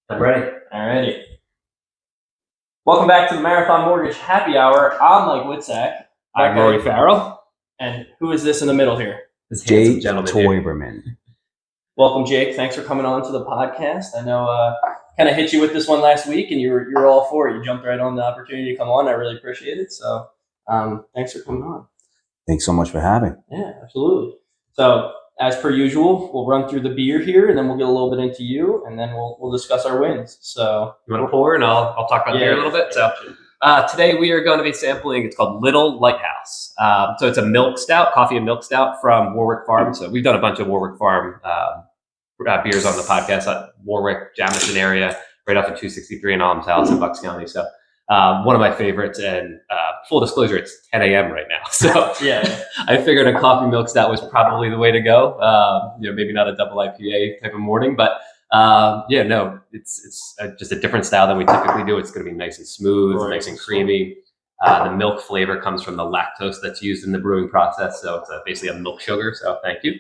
I'm ready. Alrighty. Welcome back to the Marathon Mortgage Happy Hour. I'm Mike Witzak. I'm Rory Farrell. And who is this in the middle here? This Jake gentleman Toiberman. Welcome, Jake. Thanks for coming on to the podcast. I know kind of hit you with this one last week, and you were all for it. You jumped right on the opportunity to come on. I really appreciate it. So thanks for coming on. Thanks so much for having. Yeah, absolutely. So as per usual, we'll run through the beer here, and then we'll get a little bit into you, and then we'll discuss our wins. So You want to pour, and I'll talk about beer a little bit. So today we are going to be sampling. It's called Little Lighthouse. So it's a milk stout, coffee and milk stout from Warwick Farm. So we've done a bunch of Warwick Farm beers on the podcast at Warwick, Jamison area, right off of 263 in Alms House in Bucks County. So one of my favorites, and full disclosure, it's 10 a.m. right now. So yeah, I figured a coffee milk stout was probably the way to go. Maybe not a double IPA type of morning, but it's just a different style than we typically do. It's going to be nice and smooth, nice and creamy. The milk flavor comes from the lactose that's used in the brewing process. So it's basically a milk sugar. So thank you.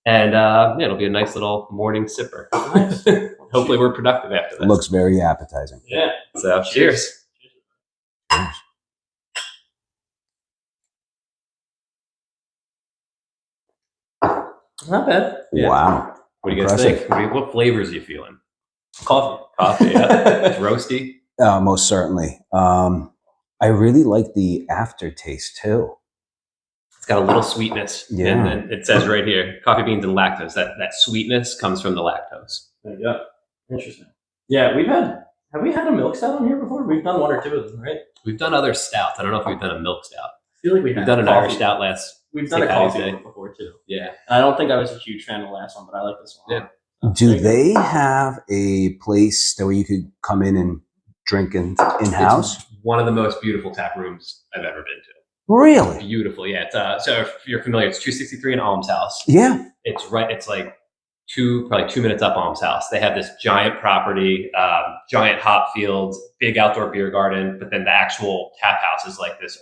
And it'll be a nice little morning sipper. Nice. Hopefully we're productive after this. Looks very appetizing. Yeah. So cheers. Not bad. Yeah. Wow. What do you guys Impressive. think? What flavors are you feeling? Coffee. Coffee, yeah. It's roasty. Most certainly. I really like the aftertaste too. It's got a little sweetness. Yeah. And then it says right here, coffee beans and lactose. That sweetness comes from the lactose. There you go. Interesting. Yeah, have we had a milk stout on here before? We've done one or two of them, right? We've done other stouts. I don't know if we've done a milk stout. I feel like We've done an Irish stout last. We've done a St. Patty's coffee Day. one before too. Yeah. And I don't think I was a huge fan of the last one, but I like this one. Yeah. Do they have a place where you could come in and drink in-house? It's one of the most beautiful tap rooms I've ever been to. Really? Beautiful. Yeah. It's, so if you're familiar, it's 263 in Alms House. Yeah. It's right. It's like probably 2 minutes up Alms House. They have this giant property, giant hop fields, big outdoor beer garden, but then the actual tap house is like this.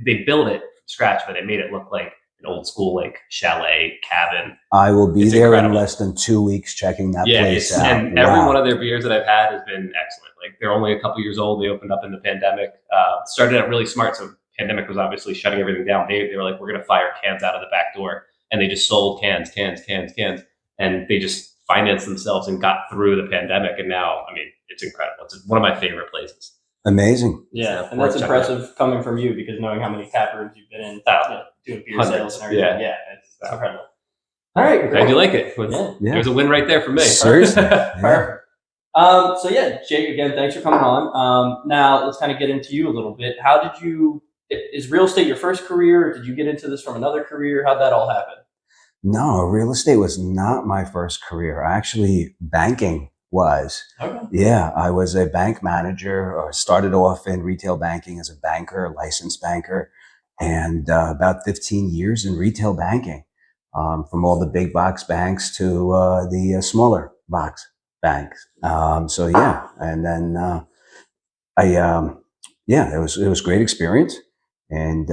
They built it from scratch, but they made it look like an old school like chalet cabin. I will be It's there incredible. in less than 2 weeks checking that place out. And every one of their beers that I've had has been excellent. Like they're only a couple years old. They opened up in the pandemic. Started out really smart. So pandemic was obviously shutting everything down. They were like, we're going to fire cans out of the back door, and they just sold cans, and they just financed themselves and got through the pandemic. And now, I mean, it's incredible. It's one of my favorite places. Amazing. Yeah, So and that's worth checking impressive coming from you, because knowing how many tap rooms you've been in, doing beer Hundreds. sales and everything. Yeah. Yeah, it's incredible. All right, Glad you like it. Yeah. There's a win right there for me. Seriously. Yeah. Perfect. So yeah, Jake, again, thanks for coming on. Now let's kind of get into you a little bit. How did you? Is real estate your first career? Or did you get into this from another career? How'd that all happen? No, real estate was not my first career. Actually, banking was. Okay. Yeah, I was a bank manager, or started off in retail banking as a banker, a licensed banker, and about 15 years in retail banking, from all the big box banks to the smaller box banks. So yeah, and then it was a great experience, and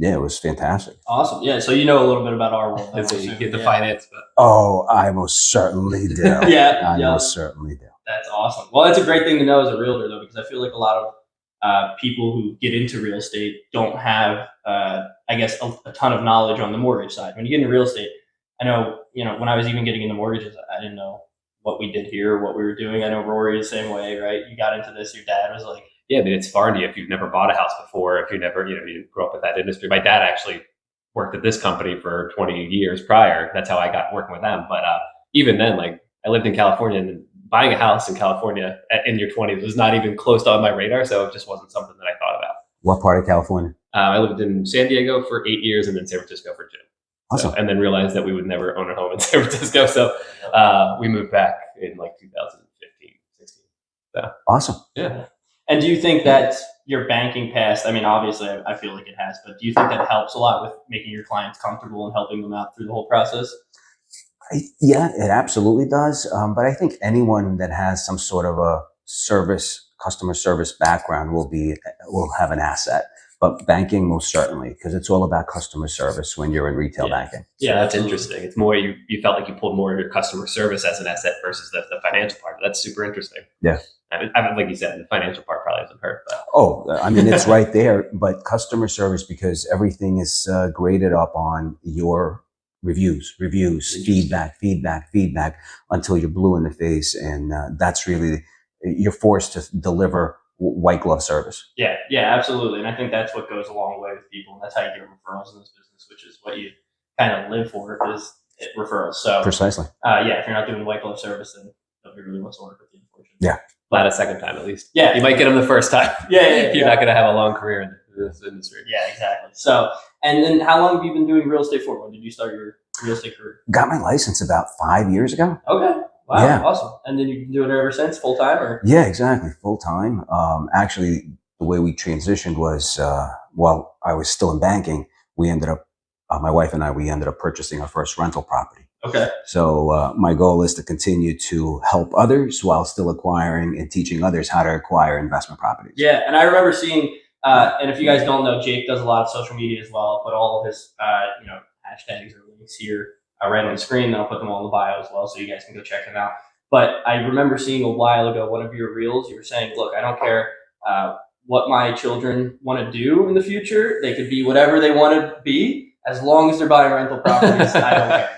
yeah, it was fantastic. Awesome. Yeah. So you know a little bit about our world. So you get the Yeah. finance, but Oh, I most certainly do. Yeah. I Yeah. most certainly do. That's awesome. Well, that's a great thing to know as a realtor, though, because I feel like a lot of people who get into real estate don't have, I guess, a ton of knowledge on the mortgage side. When you get into real estate, I know, when I was even getting into mortgages, I didn't know what we did here, what we were doing. I know Rory is the same way, right? You got into this, your dad was like, yeah, I mean, it's foreign to you if you've never bought a house before, if you never, you didn't grow up with that industry. My dad actually worked at this company for 20 years prior. That's how I got working with them. But even then, like I lived in California, and buying a house in California in your 20s was not even close to on my radar. So it just wasn't something that I thought about. What part of California? I lived in San Diego for 8 years and then San Francisco for 2. Awesome. So, and then realized that we would never own a home in San Francisco. So we moved back in like 2015, 16. So, Awesome. yeah. and do you think that your banking past, I mean, obviously I feel like it has, but do you think that helps a lot with making your clients comfortable and helping them out through the whole process? Yeah, it absolutely does. But I think anyone that has some sort of a customer service background will have an asset. but banking most certainly, because it's all about customer service when you're in retail banking. Yeah, that's absolutely. interesting. It's more you felt like you pulled more of your customer service as an asset versus the financial part. That's super interesting. Yeah. I mean, like you said, the financial part probably doesn't hurt. But. Oh, I mean, it's right there, but customer service, because everything is graded up on your reviews, feedback, until you're blue in the face. And that's really, you're forced to deliver white glove service. Yeah, absolutely. And I think that's what goes a long way with people. And that's how you get referrals in this business, which is what you kind of live for, is referrals. So Precisely. if you're not doing white glove service, then nobody really wants to work with you, unfortunately. Yeah. Not a second time, at least. Yeah. You might get them the first time. Yeah. You're not going to have a long career in this industry. Yeah, exactly. So, and then how long have you been doing real estate for? When did you start your real estate career? Got my license about 5 years ago. Okay. Wow. Yeah. Awesome. And then you've been doing it ever since, full time, or? Yeah, exactly. Full time. Actually, the way we transitioned was, while I was still in banking, we ended up, my wife and I, we ended up purchasing our first rental property. Okay. So my goal is to continue to help others while still acquiring and teaching others how to acquire investment properties. Yeah, and I remember seeing, and if you guys don't know, Jake does a lot of social media as well. I'll put all of his, hashtags or links here right on the screen. Then I'll put them all in the bio as well, so you guys can go check them out. But I remember seeing a while ago one of your reels. You were saying, "Look, I don't care what my children want to do in the future. They could be whatever they want to be, as long as they're buying rental properties. I don't care."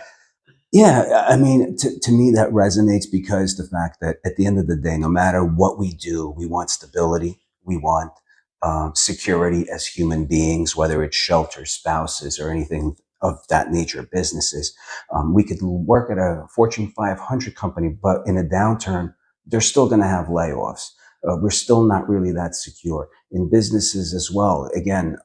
Yeah, I mean, to me, that resonates because the fact that at the end of the day, no matter what we do, we want stability. We want security as human beings, whether it's shelter, spouses, or anything of that nature, businesses. We could work at a Fortune 500 company, but in a downturn, they're still going to have layoffs. We're still not really that secure. In businesses as well, again,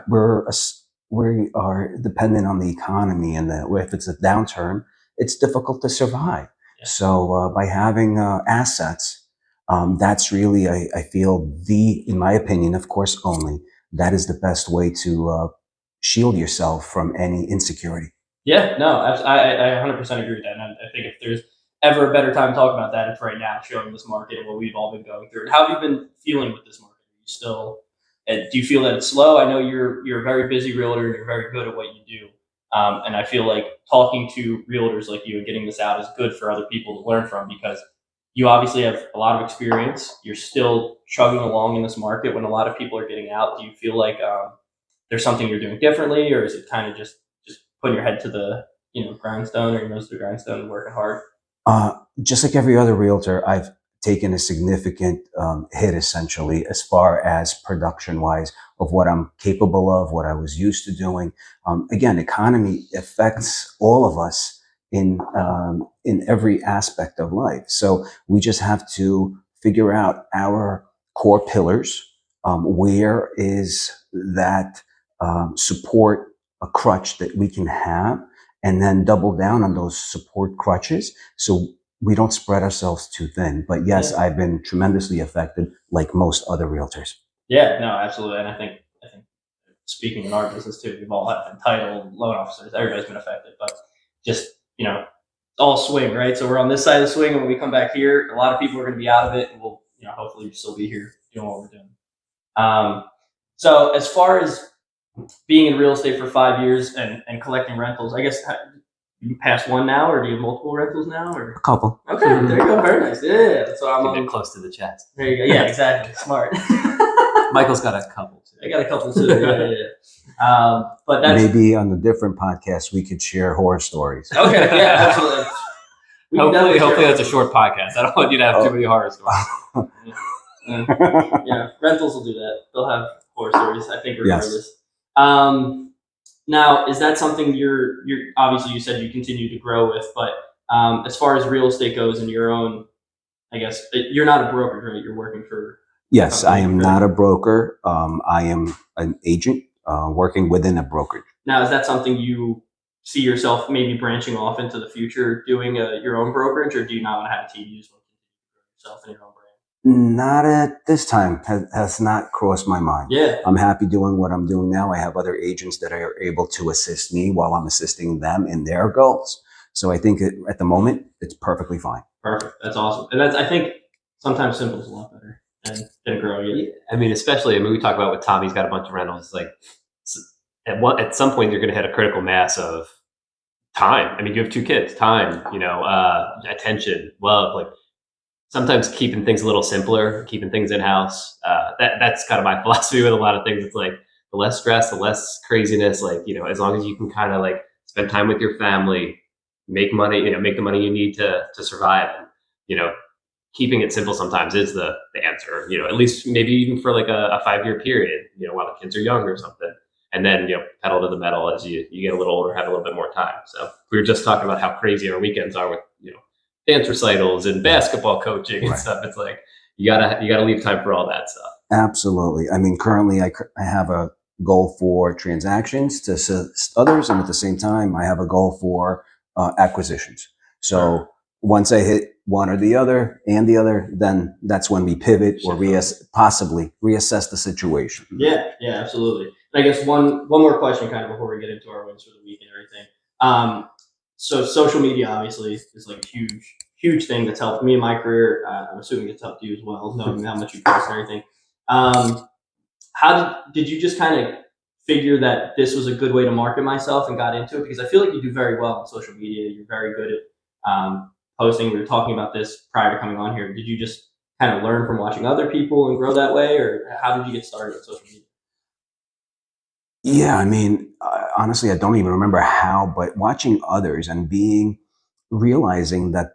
we are dependent on the economy, and if it's a downturn, it's difficult to survive. Yeah. So by having assets, that's really, I feel, in my opinion, of course, only, that is the best way to shield yourself from any insecurity. Yeah, no, I 100% agree with that. And I think if there's ever a better time to talk about that, it's right now, showing this market and what we've all been going through. And how have you been feeling with this market? Are you still, do you feel that it's slow? I know you're a very busy realtor and you're very good at what you do. And I feel like talking to realtors like you and getting this out is good for other people to learn from, because you obviously have a lot of experience. You're still chugging along in this market when a lot of people are getting out. Do you feel like there's something you're doing differently, or is it kind of just putting your head to the grindstone, or your nose to the grindstone and working hard? Just like every other realtor, I've taken a significant hit, essentially, as far as production wise, of what I'm capable of, what I was used to doing. Again, economy affects all of us in every aspect of life. So we just have to figure out our core pillars. Where is that support, a crutch that we can have, and then double down on those support crutches so we don't spread ourselves too thin. But yes, Yeah. I've been tremendously affected, like most other realtors. Yeah, no, absolutely. And I think speaking in our business too, we've all been titled loan officers. Everybody's been affected, but just, it's all swing, right? So we're on this side of the swing, and when we come back here, a lot of people are going to be out of it, and we'll, hopefully still be here doing what we're doing. So as far as being in real estate for 5 years and collecting rentals, I guess you passed one now, or do you have multiple rentals now? Or A couple. okay, there you go, very nice. Yeah, so I'm Keep it on. close to the chest. There you go. Yeah, exactly. Smart. Michael's got a couple too. I got a couple too. Yeah. But that's Maybe on a different podcast, we could share horror stories. okay. Yeah, absolutely. We can definitely Hopefully share- that's a short podcast. I don't want you to have too many horror stories. Yeah, rentals will do that. They'll have horror stories, I think, regardless. Yes. Now, is that something you're obviously, you said you continue to grow with, but as far as real estate goes and your own, I guess, you're not a broker, right? You're working for. Yes, I am not a broker. I am an agent working within a brokerage. Now, is that something you see yourself maybe branching off into the future, doing your own brokerage, or do you not want to have a team? You just want to grow yourself and your own brand? Not at this time. Has not crossed my mind. Yeah. I'm happy doing what I'm doing now. I have other agents that are able to assist me while I'm assisting them in their goals. So I think at the moment, it's perfectly fine. Perfect. That's awesome. And I think sometimes simple is a lot better. didn't grow yet. I mean, especially, we talk about with Tommy's got a bunch of rentals. Like at some point, you're going to hit a critical mass of time. I mean, you have 2 kids, time, attention, love. Like sometimes keeping things a little simpler, keeping things in house. That's kind of my philosophy with a lot of things. It's like the less stress, the less craziness. Like as long as you can kind of like spend time with your family, make money, make the money you need to survive. And, keeping it simple sometimes is the answer. At least maybe even for like a 5-year period. While the kids are young or something. And then, pedal to the metal as you get a little older, have a little bit more time. So we were just talking about how crazy our weekends are with, dance recitals and basketball coaching and stuff. It's like, you gotta leave time for all that stuff. Absolutely. I mean, currently I have a goal for transactions to assist others. And at the same time, I have a goal for acquisitions. So once I hit one or the other, then that's when we pivot or possibly reassess the situation. Yeah, absolutely. And I guess one more question kind of before we get into our wins for the week and everything. So social media obviously is like a huge thing that's helped me in my career. I'm assuming it's helped you as well, knowing how much you post and everything. How did you just kind of figure that this was a good way to market myself and got into it? Because I feel like you do very well on social media. You're very good at posting. We were talking about this prior to coming on here. Did you just kind of learn from watching other people and grow that way, or how did you get started with social media? Yeah, I mean, honestly, I don't even remember how, but watching others and realizing that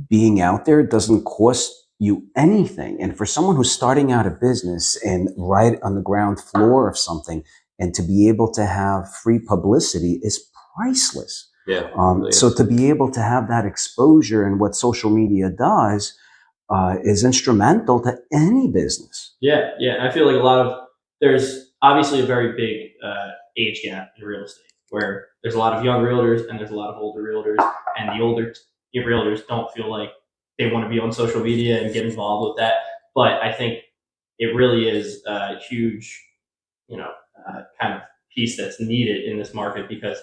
being out there doesn't cost you anything. And for someone who's starting out a business and right on the ground floor of something, and to be able to have free publicity is priceless. Yeah. So to be able to have that exposure and what social media does is instrumental to any business. Yeah. I feel like there's obviously a very big age gap in real estate, where there's a lot of young realtors and there's a lot of older realtors, and the older realtors don't feel like they want to be on social media and get involved with that. But I think it really is a huge, kind of piece that's needed in this market, because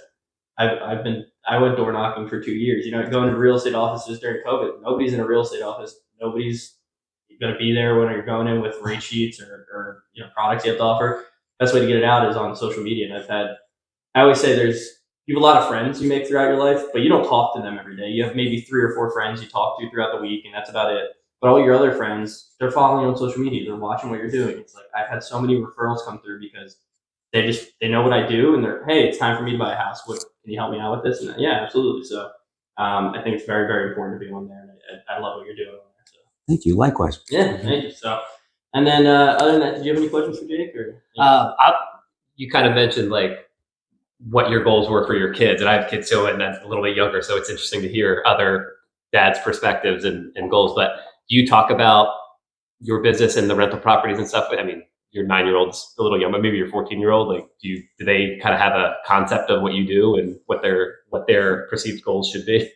I went door knocking for 2 years. Going to real estate offices during COVID. Nobody's in a real estate office. Nobody's going to be there when you're going in with rate sheets or products you have to offer. Best way to get it out is on social media. And I always say you have a lot of friends you make throughout your life, but you don't talk to them every day. You have maybe 3 or 4 friends you talk to throughout the week, and that's about it. But all your other friends, they're following you on social media. They're watching what you're doing. It's like I've had so many referrals come through because they know what I do, and they're, hey, it's time for me to buy a house. Can you help me out with this? And yeah, absolutely. So I think it's very, very important to be on there, and I love what you're doing on there. So thank you. Likewise. Yeah, thank you. So, and then other than that, did you have any questions for Jake? Or you kind of mentioned like what your goals were for your kids, and I have kids too, and that's a little bit younger, so it's interesting to hear other dads' perspectives and goals. But do you talk about your business and the rental properties and stuff? I mean, your 9-year-old's a little young, but maybe your 14-year-old. Like, do they kind of have a concept of what you do and what their perceived goals should be?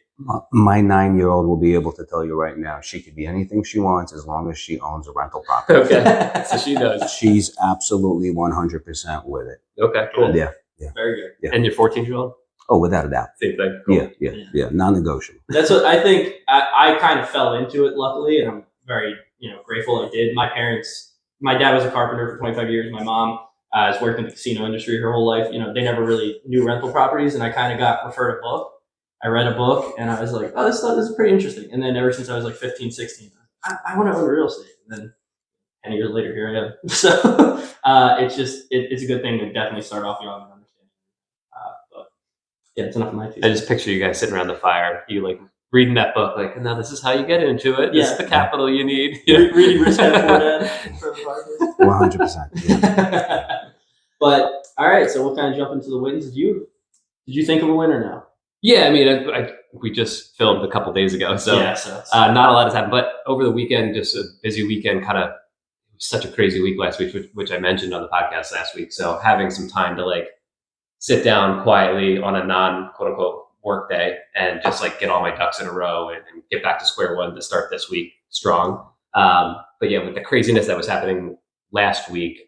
My 9-year-old will be able to tell you right now, she could be anything she wants as long as she owns a rental property. Okay, so she knows. She's absolutely 100% with it. Okay, cool. Yeah. Very good. Yeah. And your 14-year-old? Oh, without a doubt. Same thing. Cool. Yeah. Non-negotiable. That's what I think. I kind of fell into it, luckily, and I'm very grateful I did. My dad was a carpenter for 25 years. My mom has worked in the casino industry her whole life. They never really knew rental properties, and I kind of got referred a book. I read a book, and I was like, oh, this is pretty interesting. And then ever since I was like 15, 16, I want to own real estate. And then 10 years later, here I am. So it's a good thing to definitely start off young and understand. But yeah, it's enough of my piece. I just picture you guys sitting around the fire, you like reading that book, like, now this is how you get into it. This is the capital you need. Reading Rich Dad Poor Dad for the 100%. Yeah. But all right, so we'll kind of jump into the wins. Did you think of a winner now? Yeah, I mean, we just filmed a couple days ago, so not a lot has happened. But over the weekend, just a busy weekend, kind of such a crazy week last week, which I mentioned on the podcast last week. So having some time to like sit down quietly on a non-quote unquote work day and just like get all my ducks in a row and get back to square one to start this week strong. But yeah, with the craziness that was happening last week,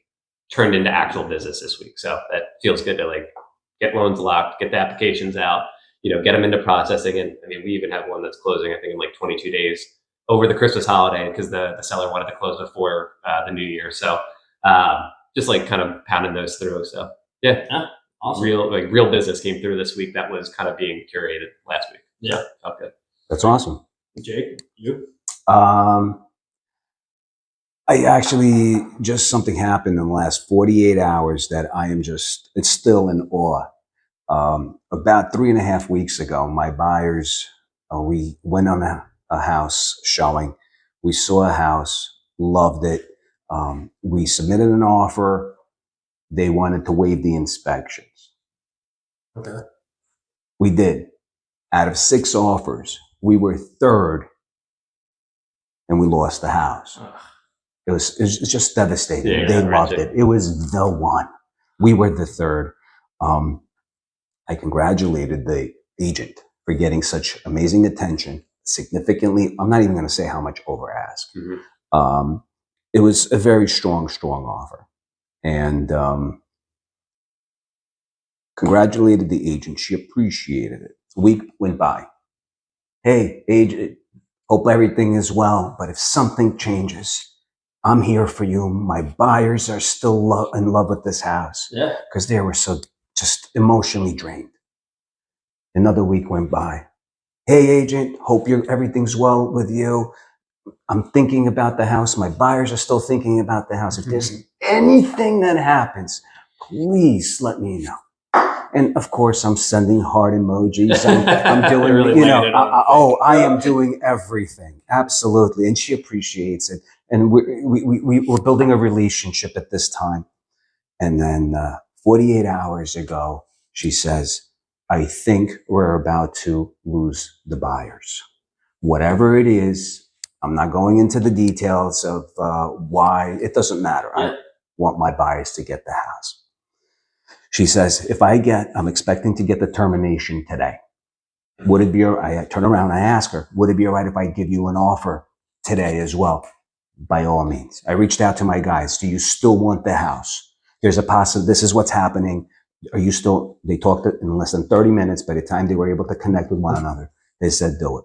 turned into actual business this week. So that feels good to like get loans locked, get the applications out, get them into processing. And I mean, we even have one that's closing, I think, in like 22 days. over the Christmas holiday because the seller wanted to close before the New Year. So just like kind of pounding those through. So yeah, Awesome. real business came through this week that was kind of being curated last week. Yeah. So, felt good. That's awesome. Jake, you? I actually just something happened in the last 48 hours that I am just, it's still in awe. About 3.5 weeks ago, my buyers, we went on a house showing. We saw a house, loved it. We submitted an offer. They wanted to waive the inspections. Okay. We did. Out of 6 offers, we were third, and we lost the house. It was just devastating. Yeah, They right, loved it. It was the one. We were the third. I congratulated the agent for getting such amazing attention. Significantly, I'm not even going to say how much over ask. Mm-hmm. It was a very strong offer, and congratulated the agent. She appreciated it. A week went by. Hey, agent, hope everything is well, but if something changes, I'm here for you. My buyers are still in love with this house. Yeah. Because they were so just emotionally drained. Another week went by. Hey, agent, hope everything's well with you. I'm thinking about the house. My buyers are still thinking about the house. If there's anything that happens, please let me know. And of course, I'm sending heart emojis. I'm doing, Really I am doing everything. Absolutely. And she appreciates it. And we're building a relationship at this time. And then 48 hours ago, she says, I think we're about to lose the buyers. Whatever it is, I'm not going into the details of why. It doesn't matter. Yeah. I want my buyers to get the house. She says, I'm expecting to get the termination today. Would it be all right? I turn around, I ask her, would it be all right if I give you an offer today as well? By all means. I reached out to my guys. Do you still want the house? There's this is what's happening. They talked in less than 30 minutes. By the time they were able to connect with one another, they said, do it.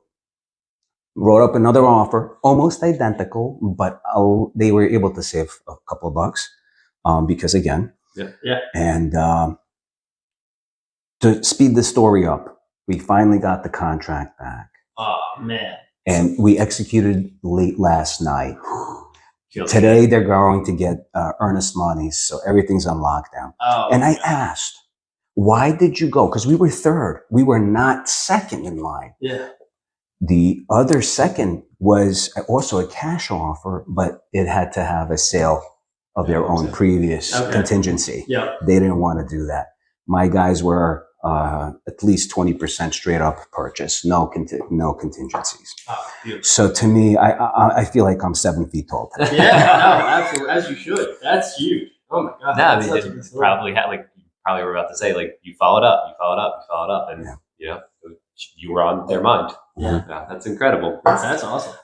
Wrote up another offer, almost identical, but they were able to save a couple of bucks because again, yeah. And to speed the story up, we finally got the contract back. Oh, man. And we executed late last night. Feels Today, they're going to get earnest money, so everything's on lockdown. Oh, and I asked, why did you go? Because we were third. We were not second in line. Yeah. The other second was also a cash offer, but it had to have a sale of their own previous contingency. Yeah. They didn't want to do that. My guys were at least 20% straight up purchase, no contingencies. Oh, beautiful. So to me, I feel like I'm 7 feet tall today. Yeah, no, absolutely, as you should. That's huge. Oh my god. No, I that's mean, such a good it story. probably had you probably were about to say you followed up, and you were on their mind. Yeah. That's incredible. That's awesome.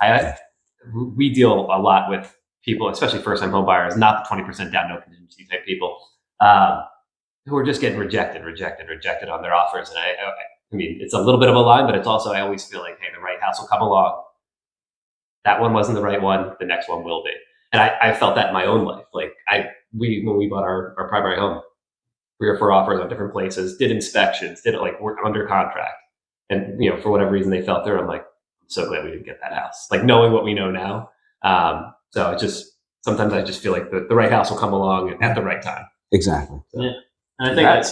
We deal a lot with people, especially first-time home buyers, not the 20% down, no contingency type people, who are just getting rejected on their offers. And I mean, it's a little bit of a line, but it's also, I always feel like, hey, the right house will come along. That one wasn't the right one. The next one will be. And I felt that in my own life. When we bought our primary home, 3 or 4 offers on different places, did inspections, we're under contract. And, for whatever reason they fell through. I'm like, I'm so glad we didn't get that house. Knowing what we know now. So it just, sometimes I just feel like the right house will come along at the right time. Exactly. So. Yeah. And I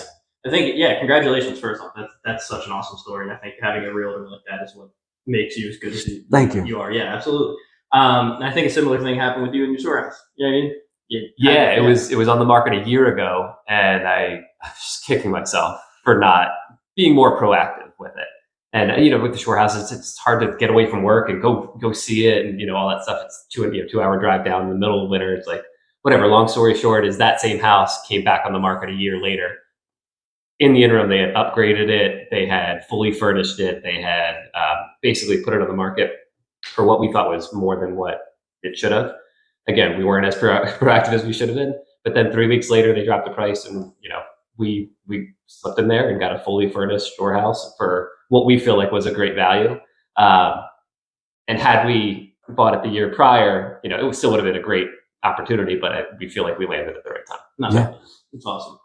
think, congratulations first off. That's such an awesome story. And I think having a realtor like that is what makes you as good as you are. Yeah, absolutely. And I think a similar thing happened with you and your store house. You know what I mean? It was on the market a year ago, and I was just kicking myself for not being more proactive with it. And with the shore houses, it's hard to get away from work and go see it, and all that stuff. It's 2-hour drive down in the middle of winter. It's whatever. Long story short, is that same house came back on the market a year later. In the interim, they had upgraded it. They had fully furnished it. They had basically put it on the market for what we thought was more than what it should have. Again, we weren't as proactive as we should have been. But then 3 weeks later, they dropped the price, and we slipped in there and got a fully furnished store house for what we feel like was a great value. And had we bought it the year prior, it still would have been a great opportunity, but we feel like we landed at the right time. No, Yeah. it's awesome.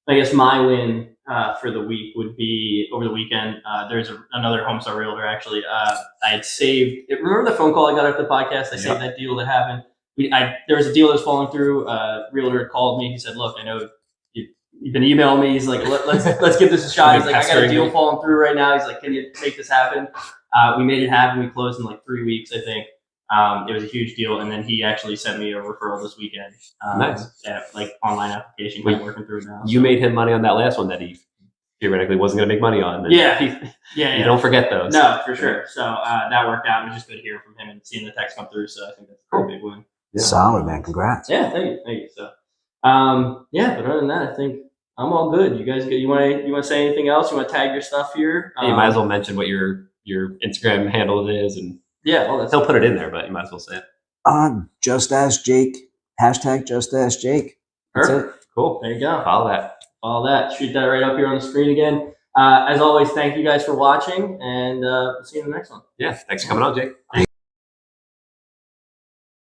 I guess my win for the week would be over the weekend. There's another Homestar Realtor actually. I had saved. Remember the phone call I got after the podcast? I saved that deal that happened. There was a deal that was falling through. Realtor had called me. He said, "Look, I know you've been emailing me." He's like, "Let's give this a shot." He's like, "I got a deal falling through right now." He's like, "Can you make this happen?" We made it happen. We closed in like 3 weeks, I think. It was a huge deal, and then he actually sent me a referral this weekend. Nice. Yeah, like online application. I'm working through it now. You made him money on that last one that he theoretically wasn't going to make money on. And Yeah. You don't forget those. No, for sure. So that worked out. It was just good to hear from him and seeing the text come through. So I think that's a pretty big win. Yeah. Solid, man. Congrats. Yeah, thank you. So, but other than that, I think I'm all good. You guys, you want to say anything else? You want to tag your stuff here? You might as well mention what your Instagram handle is, and well, he'll put it in there, but you might as well say it. Just Ask Jake. Hashtag Just Ask Jake. That's perfect. it. Cool. There you go. Follow that. All that. Shoot that right up here on the screen again. As always, thank you guys for watching, and see you in the next one. Yeah. Thanks for coming on, Jake. Thanks.